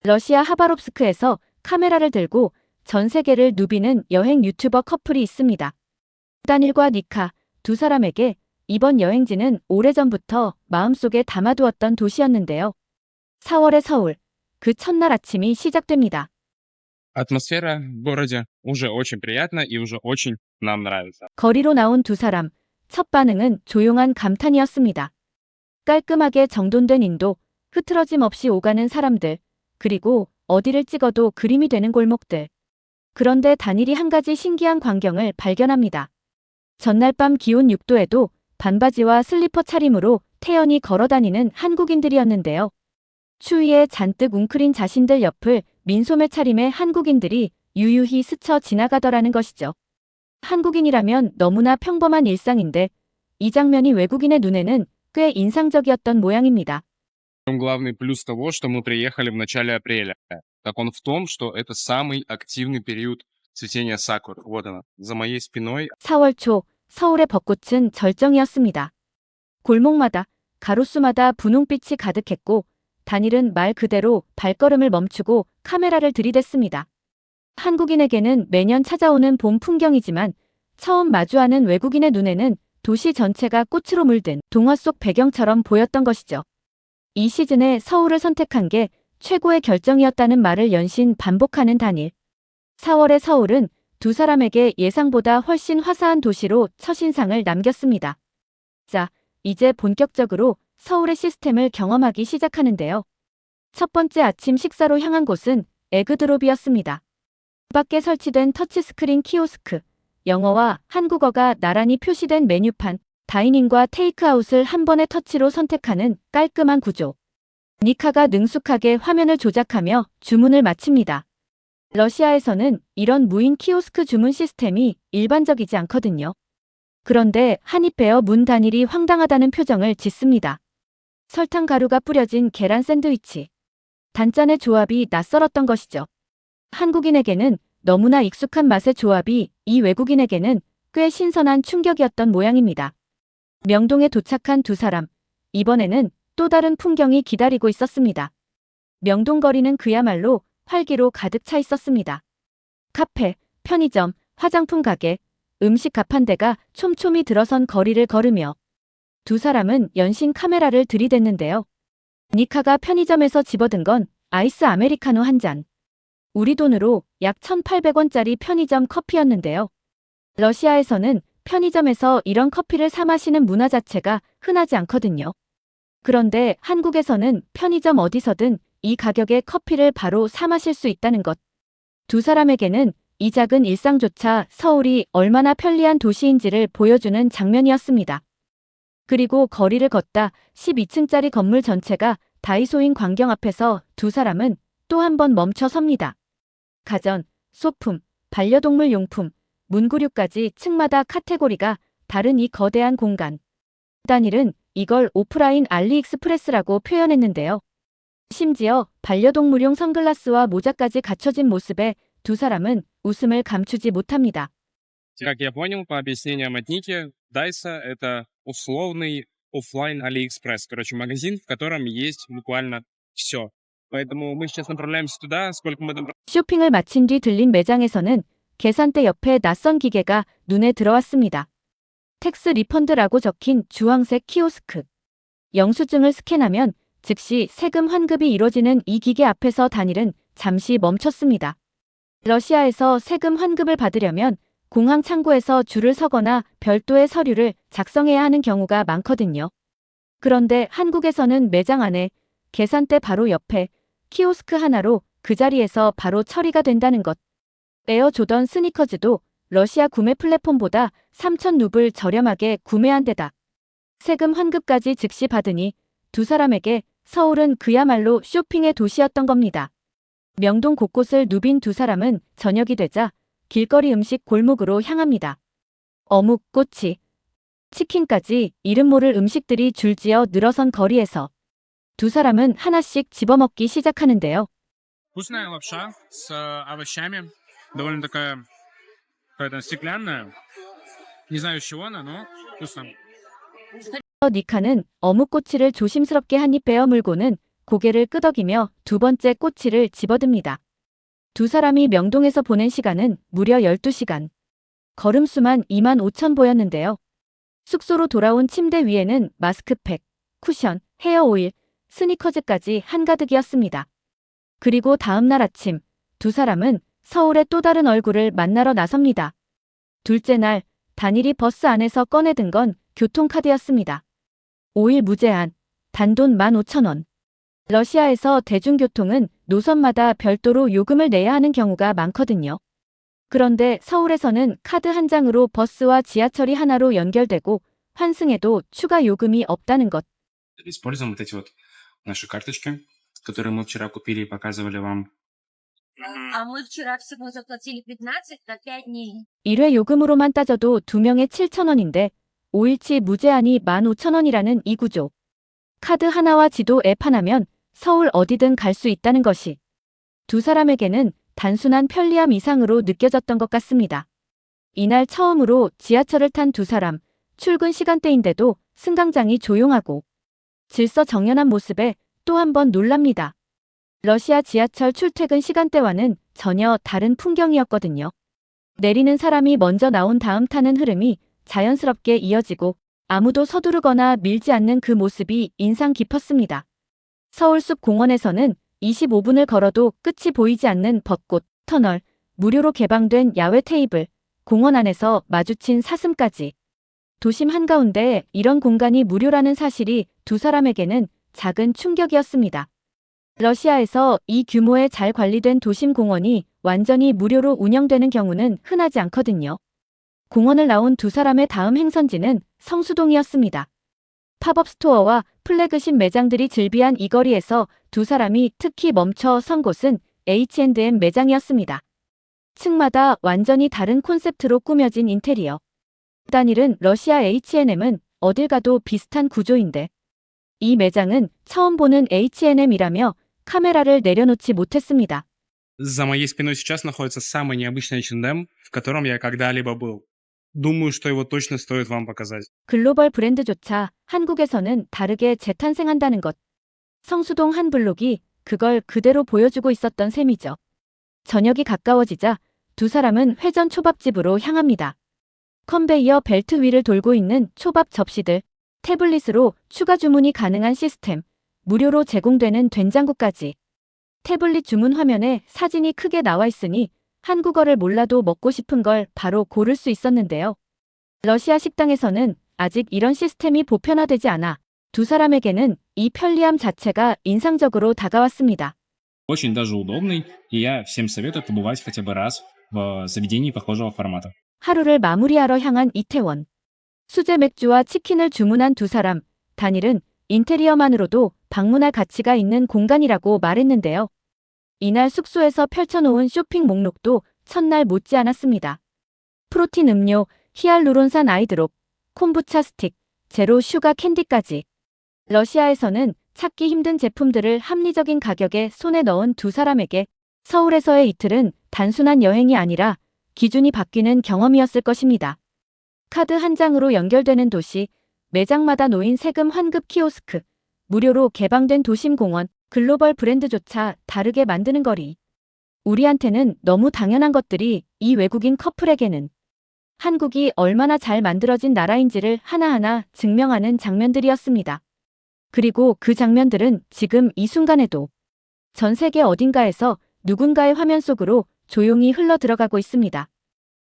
러시아 하바롭스크에서 카메라를 들고 전 세계를 누비는 여행 유튜버 커플이 있습니다. 다닐과 니카, 두 사람에게 이번 여행지는 오래전부터 마음속에 담아두었던 도시였는데요. 4월의 서울, 그 첫날 아침이 시작됩니다. Атмосфера в городе уже очень приятна и уже очень нам нравится. 거리로 나온 두 사람, 첫 반응은 조용한 감탄이었습니다. 깔끔하게 정돈된 인도, 흐트러짐 없이 오가는 사람들, 그리고 어디를 찍어도 그림이 되는 골목들. 그런데 단일이 한 가지 신기한 광경을 발견합니다. 전날 밤 기온 6도에도 반바지와 슬리퍼 차림으로 태연히 걸어다니는 한국인들이었는데요. 추위에 잔뜩 웅크린 자신들 옆을 민소매 차림의 한국인들이 유유히 스쳐 지나가더라는 것이죠. 한국인이라면 너무나 평범한 일상인데 이 장면이 외국인의 눈에는 꽤 ин상적이었던 모양입니다. Главный плюс того, что мы приехали в начале апреля, так он в том, что это самый активный период цветения сакур. Вот она, за моей спиной. 4월 초 서울의 벚꽃은 절정이었습니다. 골목마다 가로수마다 분홍빛이 가득했고 단일은 말 그대로 발걸음을 멈추고 카메라를 들이댔습니다. 한국인에게는 매년 찾아오는 봄 풍경이지만 처음 마주하는 외국인의 눈에는 도시 전체가 꽃으로 물든 동화 속 배경처럼 보였던 것이죠. 이 시즌에 서울을 선택한 게 최고의 결정이었다는 말을 연신 반복하는 단일. 4월의 서울은 두 사람에게 예상보다 훨씬 화사한 도시로 첫인상을 남겼습니다. 자, 이제 본격적으로 서울의 시스템을 경험하기 시작하는데요. 첫 번째 아침 식사로 향한 곳은 에그드롭이었습니다. 밖에 설치된 터치스크린 키오스크, 영어와 한국어가 나란히 표시된 메뉴판, 다이닝과 테이크아웃을 한 번의 터치로 선택하는 깔끔한 구조. 니카가 능숙하게 화면을 조작하며 주문을 마칩니다. 러시아에서는 이런 무인 키오스크 주문 시스템이 일반적이지 않거든요. 그런데 한입 베어 문 단일이 황당하다는 표정을 짓습니다. 설탕 가루가 뿌려진 계란 샌드위치. 단짠의 조합이 낯설었던 것이죠. 한국인에게는 너무나 익숙한 맛의 조합이 이 외국인에게는 꽤 신선한 충격이었던 모양입니다. 명동에 도착한 두 사람, 이번에는 또 다른 풍경이 기다리고 있었습니다. 명동 거리는 그야말로 활기로 가득 차 있었습니다. 카페, 편의점, 화장품 가게, 음식 가판대가 촘촘히 들어선 거리를 걸으며 두 사람은 연신 카메라를 들이댔는데요. 니카가 편의점에서 집어든 건 아이스 아메리카노 한 잔. 우리 돈으로 약 1,800원짜리 편의점 커피였는데요. 러시아에서는 편의점에서 이런 커피를 사 마시는 문화 자체가 흔하지 않거든요. 그런데 한국에서는 편의점 어디서든 이 가격에 커피를 바로 사 마실 수 있다는 것. 두 사람에게는 이 작은 일상조차 서울이 얼마나 편리한 도시인지를 보여주는 장면이었습니다. 그리고 거리를 걷다 12층짜리 건물 전체가 다이소인 광경 앞에서 두 사람은 또 한 번 멈춰 섭니다. 가전, 소품, 반려동물 용품, 문구류까지 층마다 카테고리가 다른 이 거대한 공간. 단일은 이걸 오프라인 알리익스프레스라고 표현했는데요. 심지어 반려동물용 선글라스와 모자까지 갖춰진 모습에 두 사람은 웃음을 감추지 못합니다. Как я понял по объяснениям от Ники, Дайса — это условный оффлайн Алиэкспресс. Короче, магазин, в котором есть буквально все. Поэтому мы сейчас направляемся туда. Сколько мы там... 쇼핑을 마친 뒤 들린 매장에서는 계산대 옆에 낯선 기계가 눈에 들어왔습니다. 텍스 리펀드라고 적힌 주황색 키오스크. 영수증을 스캔하면 즉시 세금 환급이 이뤄지는 이 기계 앞에서 단일은 잠시 멈췄습니다. 러시아에서 세금 환급을 받으려면 공항 창구에서 줄을 서거나 별도의 서류를 작성해야 하는 경우가 많거든요. 그런데 한국에서는 매장 안에 계산대 바로 옆에 키오스크 하나로 그 자리에서 바로 처리가 된다는 것. 에어 조던 스니커즈도 러시아 구매 플랫폼보다 3,000루블 저렴하게 구매한 데다 세금 환급까지 즉시 받으니 두 사람에게 서울은 그야말로 쇼핑의 도시였던 겁니다. 명동 곳곳을 누빈 두 사람은 저녁이 되자 길거리 음식 골목으로 향합니다. 어묵, 꼬치, 치킨까지 이름 모를 음식들이 줄지어 늘어선 거리에서 두 사람은 하나씩 집어먹기 시작하는데요. Вкусная лапша с овощами. Довольно такая какая-то стеклянная. Не знаю, из чего она, но вкусно. 니카는 어묵꼬치를 조심스럽게 한 입 베어 물고는 고개를 끄덕이며 두 번째 꼬치를 집어듭니다. 두 사람이 명동에서 보낸 시간은 무려 12시간. 걸음수만 25,000보였는데요. 숙소로 돌아온 침대 위에는 마스크팩, 쿠션, 헤어 오일, 스니커즈까지 한가득이었습니다. 그리고 다음 날 아침, 두 사람은 서울의 또 다른 얼굴을 만나러 나섭니다. 둘째 날, 단일이 버스 안에서 꺼내든 건 교통카드였습니다. 5일 무제한, 단돈 15,000원. 러시아에서 대중교통은 노선마다 별도로 요금을 내야 하는 경우가 많거든요. 그런데 서울에서는 카드 한 장으로 버스와 지하철이 하나로 연결되고 환승에도 추가 요금이 없다는 것. Используем вот эти вот наши карточки, которые мы вчера купили и показывали вам. А мы вчера всего заплатили 15 на 5 дней. 1회 요금으로만 따져도 2명에 7,000원인데 5일치 무제한이 15,000원이라는 이 구조. 카드 하나와 지도 앱 하나면 서울 어디든 갈 수 있다는 것이 두 사람에게는 단순한 편리함 이상으로 느껴졌던 것 같습니다. 이날 처음으로 지하철을 탄 두 사람, 출근 시간대인데도 승강장이 조용하고 질서 정연한 모습에 또 한 번 놀랍니다. 러시아 지하철 출퇴근 시간대와는 전혀 다른 풍경이었거든요. 내리는 사람이 먼저 나온 다음 타는 흐름이 자연스럽게 이어지고 아무도 서두르거나 밀지 않는 그 모습이 인상 깊었습니다. 서울숲 공원에서는 25분을 걸어도 끝이 보이지 않는 벚꽃, 터널, 무료로 개방된 야외 테이블, 공원 안에서 마주친 사슴까지. 도심 한가운데 이런 공간이 무료라는 사실이 두 사람에게는 작은 충격이었습니다. 러시아에서 이 규모의 잘 관리된 도심 공원이 완전히 무료로 운영되는 경우는 흔하지 않거든요. 공원을 나온 두 사람의 다음 행선지는 성수동이었습니다. 팝업 스토어와 플래그십 매장들이 즐비한 이 거리에서 두 사람이 특히 멈춰 선 곳은 H&M 매장이었습니다. 층마다 완전히 다른 콘셉트로 꾸며진 인테리어. 단일은 러시아 H&M은 어딜 가도 비슷한 구조인데 이 매장은 처음 보는 H&M이라며 카메라를 내려놓지 못했습니다. За моей спиной сейчас находится самый необычный H&M, в котором я когда-либо был. Думаю, что его точно стоит вам показать. 글로벌 브랜드조차 한국에서는 다르게 재탄생한다는 것. 성수동 한 블록이 그걸 그대로 보여주고 있었던 셈이죠. 저녁이 가까워지자 두 사람은 회전 초밥집으로 향합니다. 컨베이어 벨트 위를 돌고 있는 초밥 접시들, 태블릿으로 추가 주문이 가능한 시스템, 무료로 제공되는 된장국까지. 태블릿 주문 화면에 사진이 크게 나와 있으니 한국어를 몰라도 먹고 싶은 걸 바로 고를 수 있었는데요. 러시아 식당에서는 아직 이런 시스템이 보편화되지 않아 두 사람에게는 이 편리함 자체가 인상적으로 다가왔습니다. Очень даже удобный, и я всем советую побывать хотя бы раз в заведении похожего формата. 하루를 마무리하러 향한 이태원. 수제 맥주와 치킨을 주문한 두 사람, 단일은 인테리어만으로도 방문할 가치가 있는 공간이라고 말했는데요. 이날 숙소에서 펼쳐놓은 쇼핑 목록도 첫날 못지않았습니다. 프로틴 음료, 히알루론산 아이드롭, 콤부차 스틱, 제로 슈가 캔디까지. 러시아에서는 찾기 힘든 제품들을 합리적인 가격에 손에 넣은 두 사람에게 서울에서의 이틀은 단순한 여행이 아니라 기준이 바뀌는 경험이었을 것입니다. 카드 한 장으로 연결되는 도시, 매장마다 놓인 세금 환급 키오스크, 무료로 개방된 도심공원, 글로벌 브랜드조차 다르게 만드는 거리. 우리한테는 너무 당연한 것들이 이 외국인 커플에게는 한국이 얼마나 잘 만들어진 나라인지를 하나하나 증명하는 장면들이었습니다. 그리고 그 장면들은 지금 이 순간에도 전 세계 어딘가에서 누군가의 화면 속으로 조용히 흘러 들어가고 있습니다.